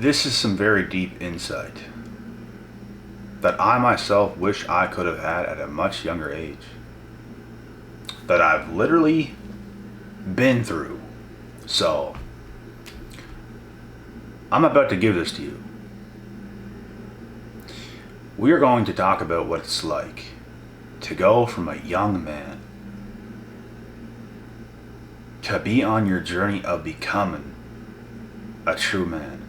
This is some very deep insight that I myself wish I could have had at a much younger age. That I've literally been through. So, I'm about to give this to you. We are going to talk about what it's like to go from a young man to be on your journey of becoming a true man.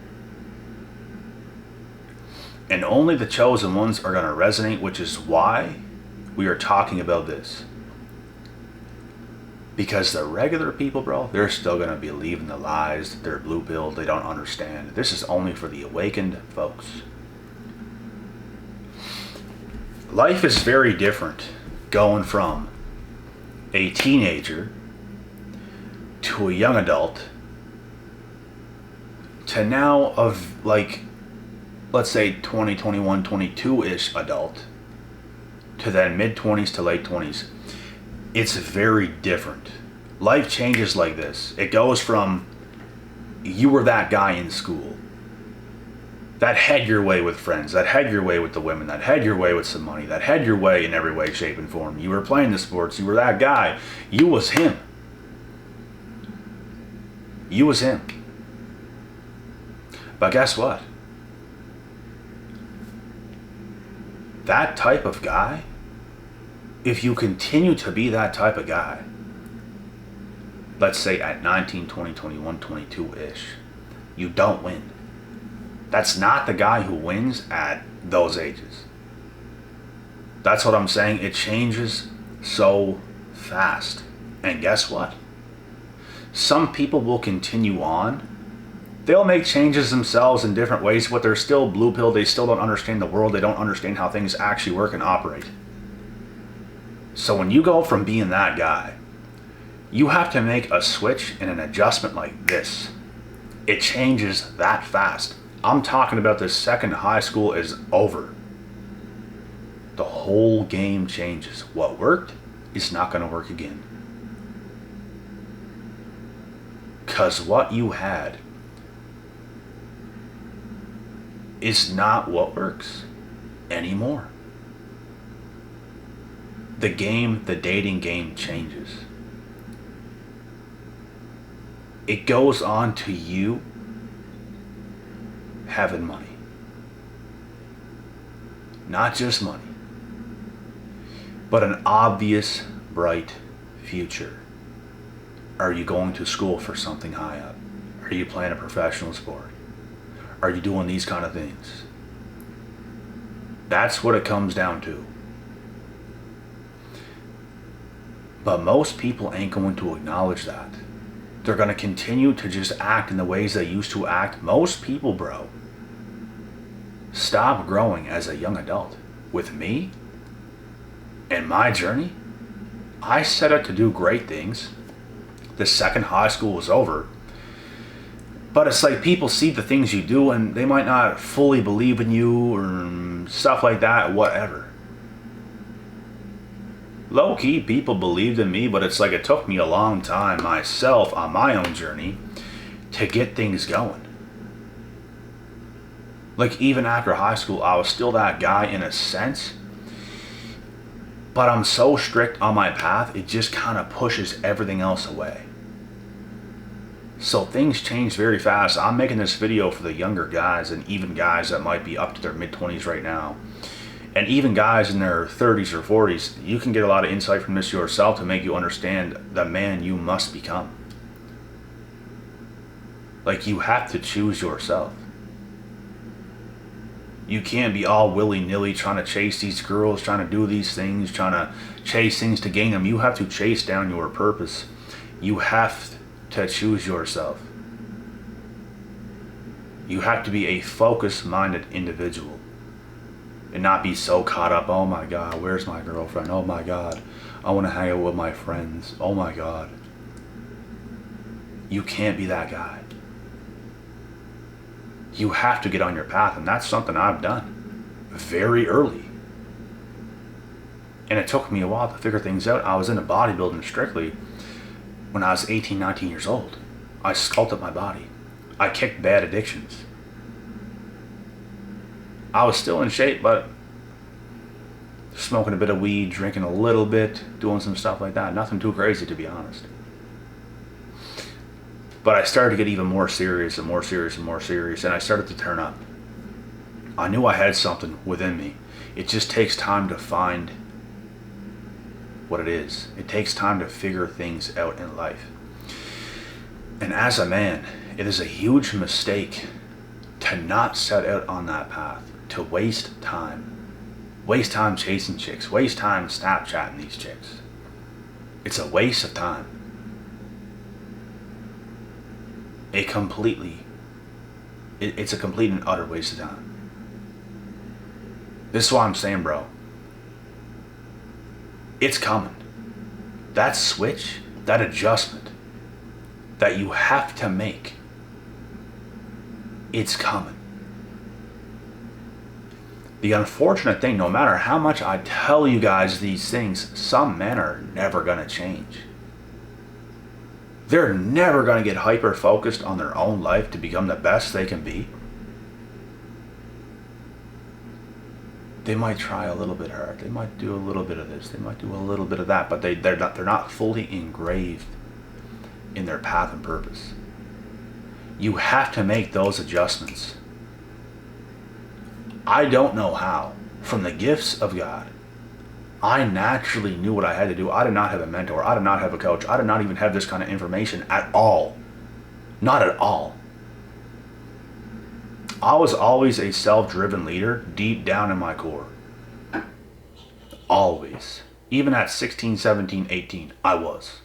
And only the chosen ones are going to resonate, which is why we are talking about this. Because the regular people, bro, they're still going to be believing the lies, they're blue-pilled, they don't understand. This is only for the awakened folks. Life is very different going from a teenager to a young adult to now of like, let's say 20, 21, 22-ish adult to then mid-20s to late 20s. It's very different. Life changes like this. It goes from you were that guy in school that had your way with friends, that had your way with the women, that had your way with some money, that had your way in every way, shape, and form. You were playing the sports. You were that guy. You was him. You was him. But guess what? That type of guy, if you continue to be that type of guy, let's say at 19, 20, 21, 22-ish, you don't win. That's not the guy who wins at those ages. That's what I'm saying. It changes so fast. And guess what? Some people will continue on. They'll make changes themselves in different ways, but they're still blue-pilled. They still don't understand the world. They don't understand how things actually work and operate. So when you go from being that guy, you have to make a switch and an adjustment like this. It changes that fast. I'm talking about the second high school is over. The whole game changes. What worked is not going to work again. Because what you had is not what works anymore. The game, the dating game changes. It goes on to you having money. Not just money, but an obvious, bright future. Are you going to school for something high up? Are you playing a professional sport? Are you doing these kind of things? That's what it comes down to. But most people ain't going to acknowledge that. They're going to continue to just act in the ways they used to act. Most people, bro, stop growing as a young adult. With me and my journey, I set out to do great things the second high school was over. But it's like people see the things you do and they might not fully believe in you or stuff like that, whatever. Low-key, people believed in me, but it's like it took me a long time myself on my own journey to get things going. Like even after high school, I was still that guy in a sense, but I'm so strict on my path, it just kind of pushes everything else away. So things change very fast. I'm making this video for the younger guys and even guys that might be up to their mid-20s right now. And even guys in their 30s or 40s, you can get a lot of insight from this yourself to make you understand the man you must become. Like you have to choose yourself. You can't be all willy-nilly trying to chase these girls, trying to do these things, trying to chase things to gain them. You have to chase down your purpose. You have to choose yourself. You have to be a focus-minded individual and not be so caught up, oh my God, where's my girlfriend? Oh my God, I want to hang out with my friends. Oh my God. You can't be that guy. You have to get on your path, and that's something I've done very early. And it took me a while to figure things out. I was into bodybuilding strictly when I was 18, 19 years old. I sculpted my body. I kicked bad addictions. I was still in shape, but smoking a bit of weed, drinking a little bit, doing some stuff like that. Nothing too crazy, to be honest. But I started to get even more serious and more serious and more serious, and I started to turn up. I knew I had something within me. It just takes time to find what it is. It takes time to figure things out in life. And as a man, it is a huge mistake to not set out on that path, to waste time. Waste time chasing chicks. Waste time Snapchatting these chicks. It's a waste of time. It's a complete and utter waste of time. This is why I'm saying, bro, it's coming. That switch, that adjustment that you have to make, it's coming. The unfortunate thing, no matter how much I tell you guys these things, some men are never going to change. They're never going to get hyper-focused on their own life to become the best they can be. They might try a little bit hard. They might do a little bit of this. They might do a little bit of that. But they're not fully engraved in their path and purpose. You have to make those adjustments. I don't know how. From the gifts of God, I naturally knew what I had to do. I did not have a mentor. I did not have a coach. I did not even have this kind of information at all. Not at all. I was always a self-driven leader deep down in my core. Always. Even at 16, 17, 18, I was.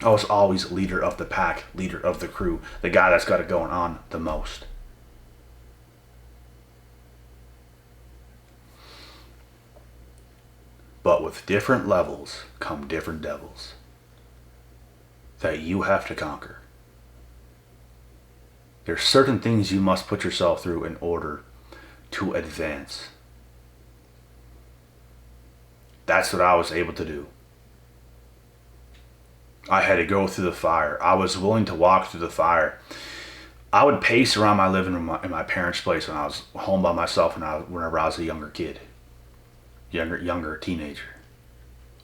I was always leader of the pack, leader of the crew, the guy that's got it going on the most. But with different levels come different devils that you have to conquer. There's certain things you must put yourself through in order to advance. That's what I was able to do. I had to go through the fire. I was willing to walk through the fire. I would pace around my living room in my parents' place when I was home by myself whenever I was a younger kid. Younger teenager.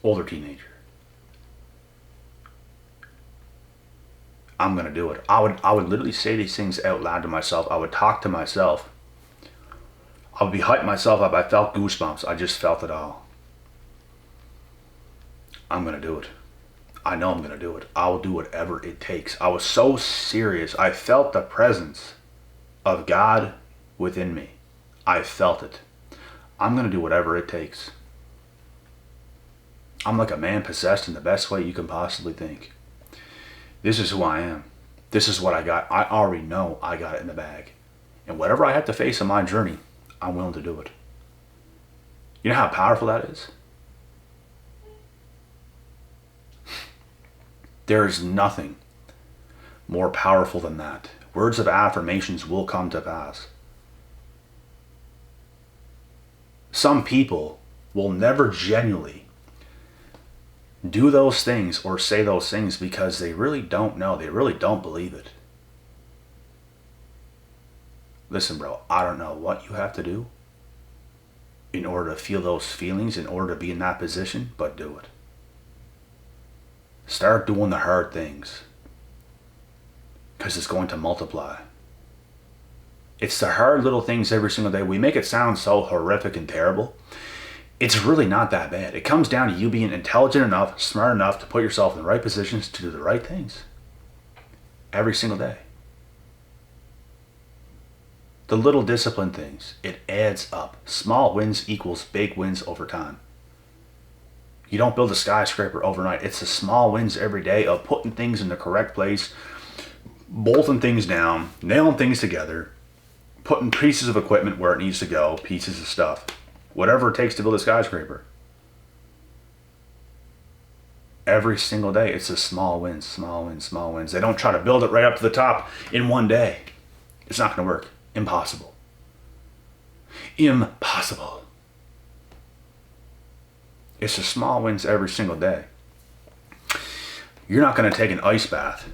Older teenager. I'm gonna do it. I would literally say these things out loud to myself. I would talk to myself. I would be hyping myself up. I felt goosebumps. I just felt it all. I'm gonna do it. I know I'm gonna do it. I will do whatever it takes. I was so serious. I felt the presence of God within me. I felt it. I'm gonna do whatever it takes. I'm like a man possessed in the best way you can possibly think. This is who I am. This is what I got. I already know I got it in the bag. And whatever I have to face on my journey, I'm willing to do it. You know how powerful that is? There is nothing more powerful than that. Words of affirmations will come to pass. Some people will never genuinely do those things or say those things because they really don't know. They really don't believe it. Listen, bro, I don't know what you have to do in order to feel those feelings, in order to be in that position, but do it. Start doing the hard things because it's going to multiply. It's the hard little things every single day. We make it sound so horrific and terrible. It's really not that bad. It comes down to you being intelligent enough, smart enough to put yourself in the right positions to do the right things every single day. The little discipline things, it adds up. Small wins equals big wins over time. You don't build a skyscraper overnight. It's the small wins every day of putting things in the correct place, bolting things down, nailing things together, putting pieces of equipment where it needs to go, pieces of stuff. Whatever it takes to build a skyscraper. Every single day, it's a small wins, small wins, small wins. They don't try to build it right up to the top in one day. It's not going to work. Impossible. Impossible. It's the small wins every single day. You're not going to take an ice bath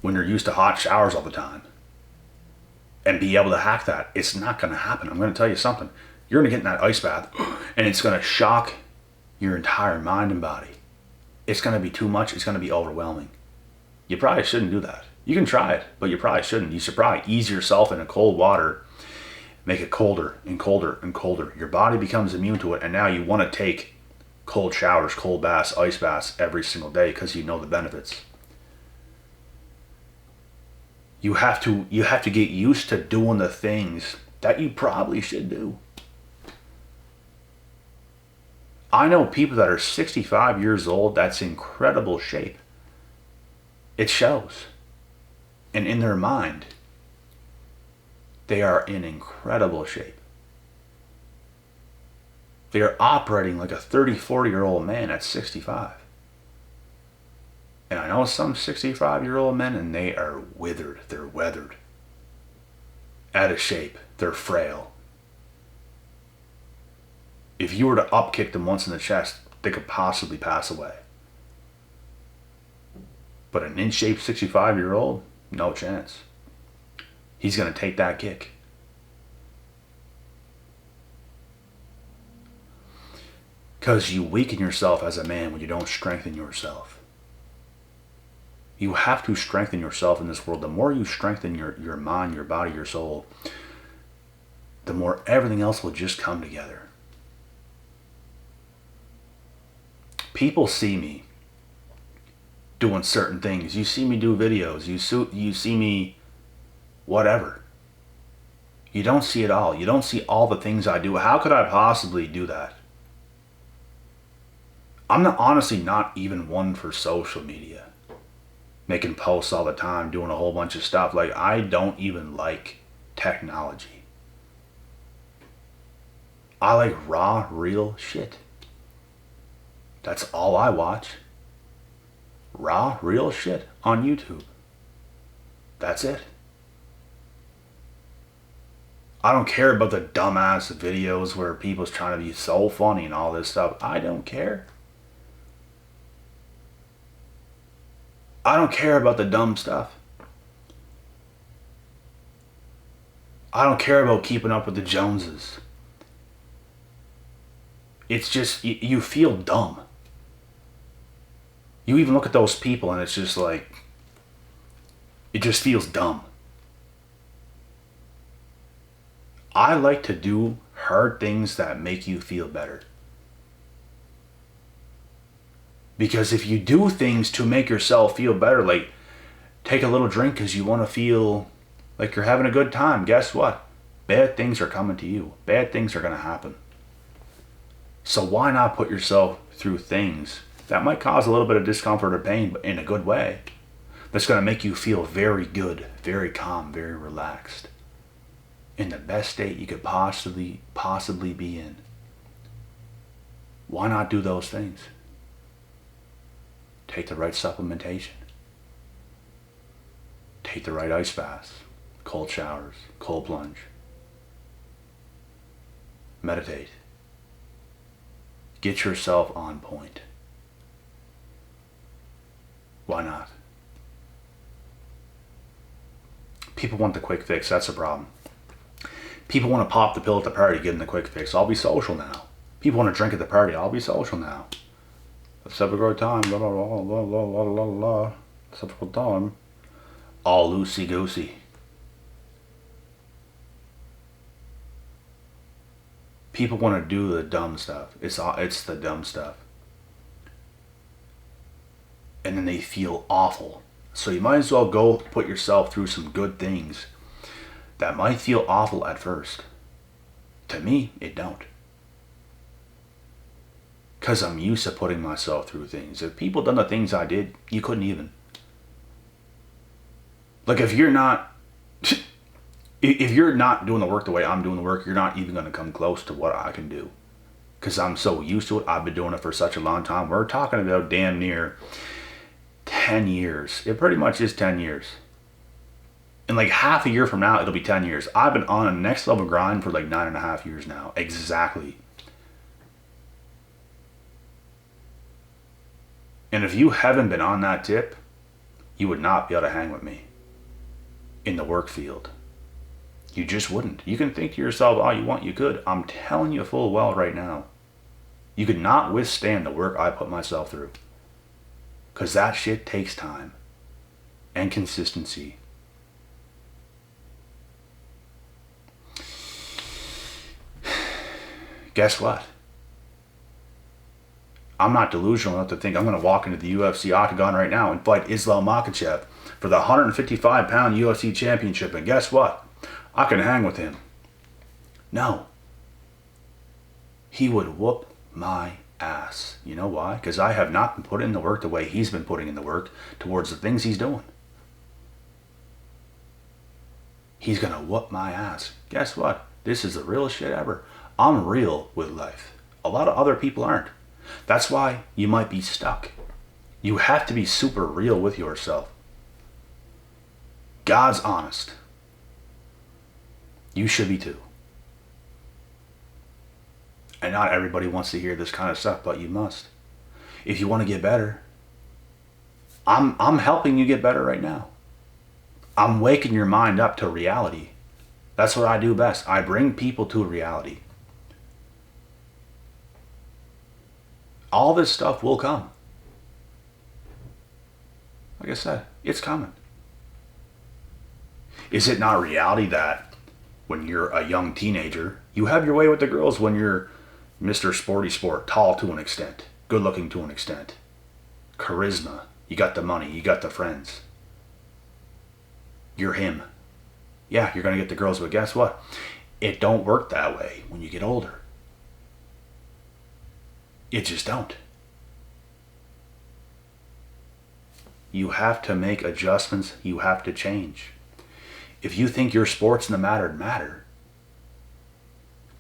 when you're used to hot showers all the time. and be able to hack that. It's not going to happen. I'm going to tell you something. You're going to get in that ice bath and it's going to shock your entire mind and body. It's going to be too much. It's going to be overwhelming. You probably shouldn't do that. You can try it, but you probably shouldn't. You should probably ease yourself into cold water, make it colder and colder and colder. Your body becomes immune to it, and now you want to take cold showers, cold baths, ice baths every single day because you know the benefits. You have to get used to doing the things that you probably should do. I know people that are 65 years old that's in incredible shape. It shows. And in their mind, they are in incredible shape. They are operating like a 30, 40-year-old man at 65. And I know some 65-year-old men, and they are withered. They're weathered. Out of shape. They're frail. If you were to upkick them once in the chest, they could possibly pass away. But an in-shape 65-year-old, no chance. He's going to take that kick. Because you weaken yourself as a man when you don't strengthen yourself. You have to strengthen yourself in this world. The more you strengthen your mind, your body, your soul, the more everything else will just come together. People see me doing certain things. You see me do videos. You see me whatever. You don't see it all. You don't see all the things I do. How could I possibly do that? I'm honestly not even one for social media. Making posts all the time, doing a whole bunch of stuff. Like, I don't even like technology. I like raw, real shit. That's all I watch. Raw, real shit on YouTube. That's it. I don't care about the dumbass videos where people's trying to be so funny and all this stuff. I don't care. I don't care about the dumb stuff. I don't care about keeping up with the Joneses. It's just, you feel dumb. You even look at those people and it's just like, it just feels dumb. I like to do hard things that make you feel better. Because if you do things to make yourself feel better, like take a little drink because you want to feel like you're having a good time, guess what? Bad things are coming to you. Bad things are going to happen. So why not put yourself through things that might cause a little bit of discomfort or pain, but in a good way, that's going to make you feel very good, very calm, very relaxed, in the best state you could possibly be in. Why not do those things? Take the right supplementation. Take the right ice baths, cold showers, cold plunge. Meditate. Get yourself on point. Why not? People want the quick fix. That's the problem. People want to pop the pill at the party, getting the quick fix. I'll be social now. People want to drink at the party. I'll be social now. Let's have a good time. La la la la la la la la. Let's have a good time. All loosey goosey. People want to do the dumb stuff. It's the dumb stuff. And then they feel awful. So you might as well go put yourself through some good things that might feel awful at first. To me, it don't. Because I'm used to putting myself through things. If people done the things I did, you couldn't even. Like if you're not doing the work the way I'm doing the work, you're not even going to come close to what I can do. Because I'm so used to it. I've been doing it for such a long time. We're talking about damn near 10 years. It pretty much is 10 years. In like half a year from now, it'll be 10 years. I've been on a next level grind for like 9.5 years now. Exactly. And if you haven't been on that tip, you would not be able to hang with me in the work field. You just wouldn't. You can think to yourself all you want, you could. I'm telling you full well right now. You could not withstand the work I put myself through. Because that shit takes time. And consistency. Guess what? I'm not delusional enough to think I'm going to walk into the UFC octagon right now and fight Islam Makhachev for the 155-pound UFC championship. And guess what? I can hang with him. No. He would whoop my ass. You know why? Because I have not been putting in the work the way he's been putting in the work towards the things he's doing. He's going to whoop my ass. Guess what? This is the realest shit ever. I'm real with life. A lot of other people aren't. That's why you might be stuck. You have to be super real with yourself. God's honest. You should be too. And not everybody wants to hear this kind of stuff, but you must. If you want to get better, I'm helping you get better right now. I'm waking your mind up to reality. That's what I do best. I bring people to reality. All this stuff will come. Like I said, it's coming. Is it not reality that when you're a young teenager, you have your way with the girls when you're Mr. Sporty Sport, tall to an extent, good looking to an extent, charisma, you got the money, you got the friends. You're him. Yeah, you're going to get the girls, but guess what? It don't work that way when you get older. It just don't. You have to make adjustments. You have to change. If you think your sports in the matter,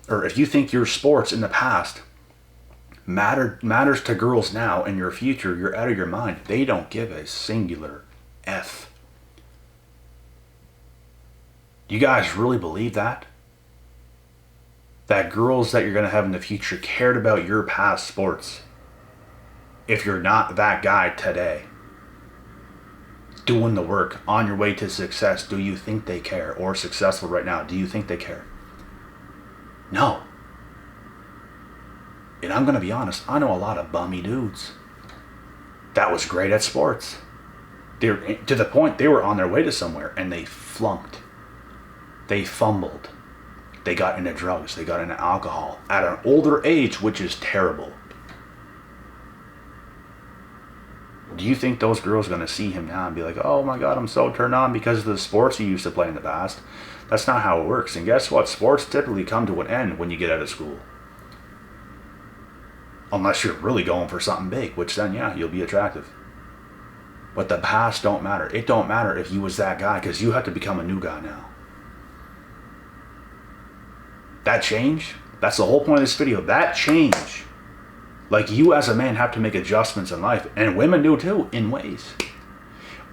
or if you think your sports in the past matters to girls now in your future, you're out of your mind. They don't give a singular F. You guys really believe that? That girls that you're going to have in the future cared about your past sports? If you're not that guy today, doing the work, on your way to success, do you think they care? Or successful right now, do you think they care? No. And I'm going to be honest, I know a lot of bummy dudes that was great at sports. They're to the point they were on their way to somewhere and they flunked. They fumbled. They got into drugs. They got into alcohol at an older age, which is terrible. Do you think those girls are going to see him now and be like, oh my God, I'm so turned on because of the sports you used to play in the past? That's not how it works. And guess what? Sports typically come to an end when you get out of school. Unless you're really going for something big, which then, yeah, you'll be attractive. But the past don't matter. It don't matter if you was that guy, because you have to become a new guy now. That change, that's the whole point of this video. That change, like you as a man have to make adjustments in life, and women do too, in ways.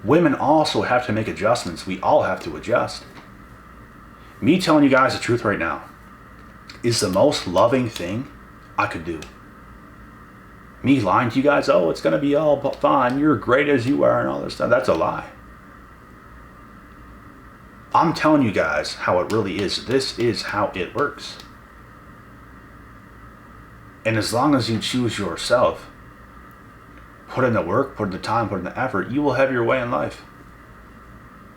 Women also have to make adjustments. We all have to adjust. Me telling you guys the truth right now is the most loving thing I could do. Me lying to you guys, oh, it's going to be all fine, you're great as you are and all this stuff, that's a lie. I'm telling you guys how it really is. This is how it works. And as long as you choose yourself, put in the work, put in the time, put in the effort, you will have your way in life.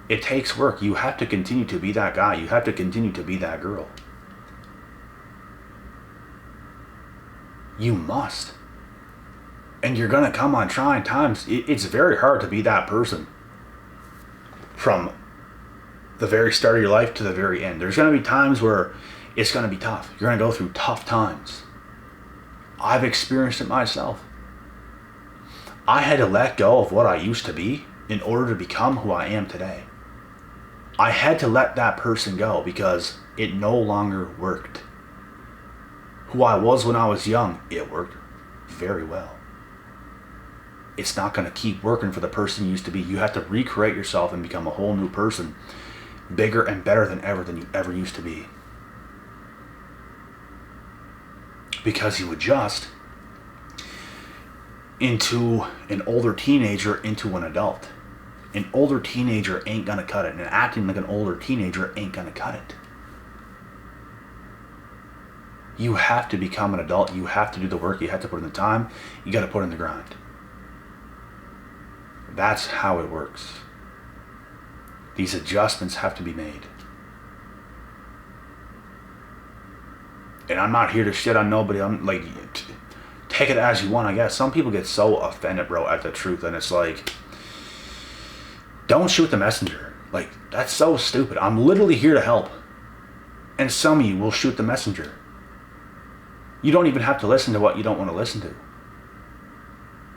It takes work. You have to continue to be that guy. You have to continue to be that girl. You must. And you're going to come on trying times. It's very hard to be that person from the very start of your life to the very end. There's going to be times where it's going to be tough. You're going to go through tough times. I've experienced it myself. I had to let go of what I used to be in order to become who I am today. I had to let that person go because it no longer worked. Who I was when I was young, it worked very well. It's not going to keep working for the person you used to be. You have to recreate yourself and become a whole new person. Bigger and better than you ever used to be. Because you adjust into an older teenager into an adult. An older teenager ain't gonna cut it, and acting like an older teenager ain't gonna cut it. You have to become an adult. You have to do the work. You have to put in the time. You got to put in the grind. That's how it works. These adjustments have to be made. And I'm not here to shit on nobody. I'm like, take it as you want, I guess. Some people get so offended, bro, at the truth. And it's like, don't shoot the messenger. Like, that's so stupid. I'm literally here to help. And some of you will shoot the messenger. You don't even have to listen to what you don't want to listen to.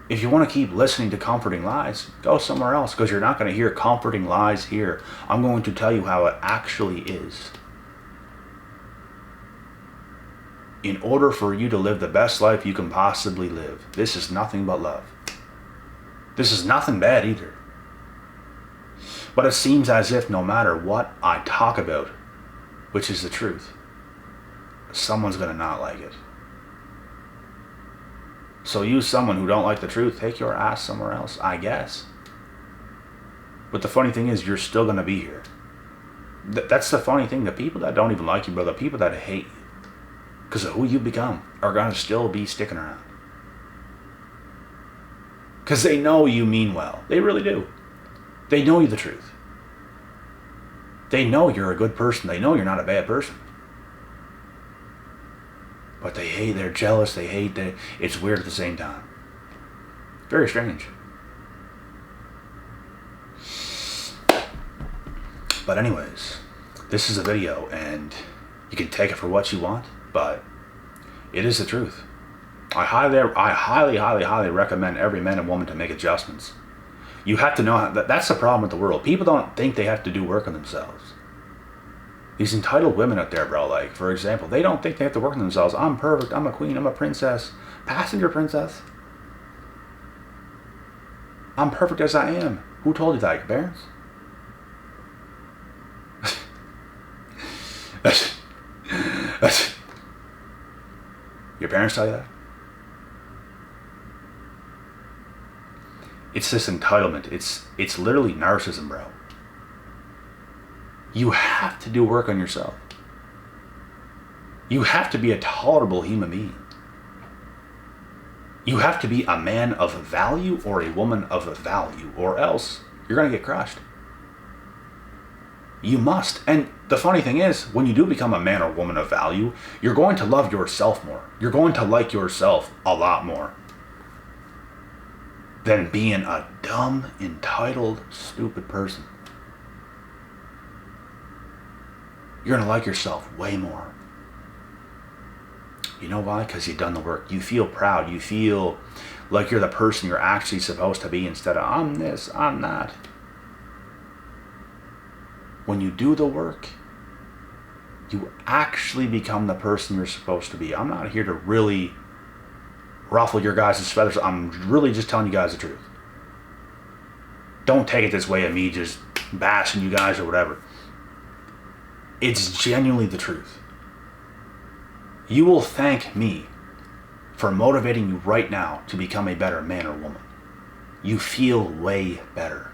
If you want to keep listening to comforting lies, go somewhere else, because you're not going to hear comforting lies here. I'm going to tell you how it actually is. In order for you to live the best life you can possibly live, this is nothing but love. This is nothing bad either. But it seems as if no matter what I talk about, which is the truth, someone's going to not like it. So you, someone who don't like the truth, take your ass somewhere else, I guess. But the funny thing is, you're still going to be here. That's the funny thing. The people that don't even like you, bro, the people that hate you, because of who you become, are going to still be sticking around. Because they know you mean well. They really do. They know you the truth. They know you're a good person. They know you're not a bad person. But they hate, they're jealous, they hate, it's weird at the same time. Very strange. But anyways, this is a video, and you can take it for what you want, but it is the truth. I highly recommend every man and woman to make adjustments. You have to know that's the problem with the world. People don't think they have to do work on themselves. These entitled women out there, bro, like, for example, they don't think they have to work on themselves. I'm perfect, I'm a queen, I'm a princess. Passenger princess. I'm perfect as I am. Who told you that, your parents? Your parents tell you that? It's this entitlement. It's literally narcissism, bro. You have to do work on yourself. You have to be a tolerable human being. You have to be a man of value or a woman of value, or else you're going to get crushed. You must. And the funny thing is, when you do become a man or woman of value, you're going to love yourself more. You're going to like yourself a lot more than being a dumb, entitled, stupid person. You're going to like yourself way more. You know why? Because you've done the work. You feel proud. You feel like you're the person you're actually supposed to be, instead of, I'm this, I'm that. When you do the work, you actually become the person you're supposed to be. I'm not here to really ruffle your guys' feathers. I'm really just telling you guys the truth. Don't take it this way of me just bashing you guys or whatever. It's genuinely the truth. You will thank me for motivating you right now to become a better man or woman. You feel way better.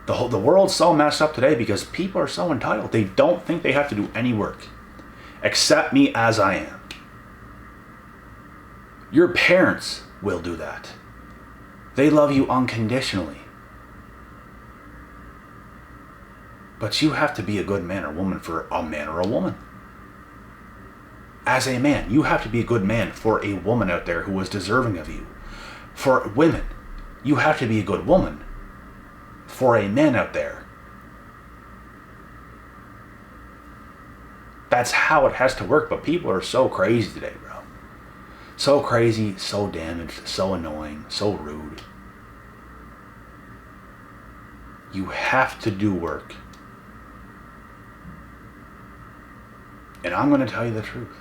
The world's so messed up today because people are so entitled. They don't think they have to do any work. Accept me as I am. Your parents will do that. They love you unconditionally. But you have to be a good man or woman for a man or a woman. As a man, you have to be a good man for a woman out there who is deserving of you. For women, you have to be a good woman for a man out there. That's how it has to work, but people are so crazy today, bro. So crazy, so damaged, so annoying, so rude. You have to do work. And I'm going to tell you the truth.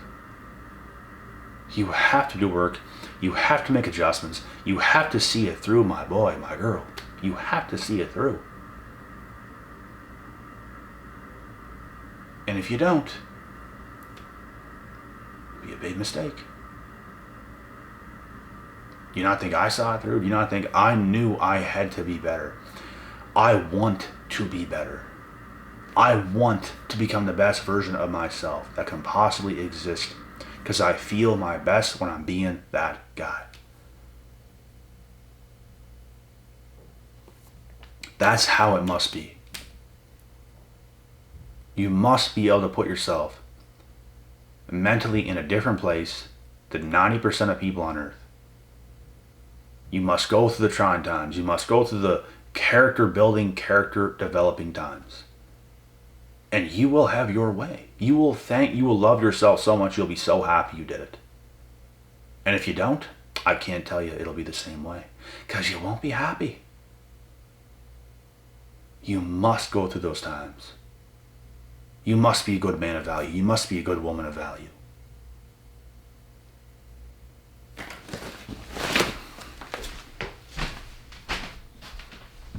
You have to do work. You have to make adjustments. You have to see it through, my boy, my girl. You have to see it through. And if you don't, it'll be a big mistake. Do you not think I saw it through? Do you not think I knew I had to be better? I want to be better. I want to become the best version of myself that can possibly exist Because I feel my best when I'm being that guy. That's how it must be. You must be able to put yourself mentally in a different place than 90% of people on earth. You must go through the trying times. You must go through the character building, character developing times. And you will have your way. You will love yourself so much you'll be so happy you did it. And if you don't, I can't tell you it'll be the same way. Because you won't be happy. You must go through those times. You must be a good man of value. You must be a good woman of value.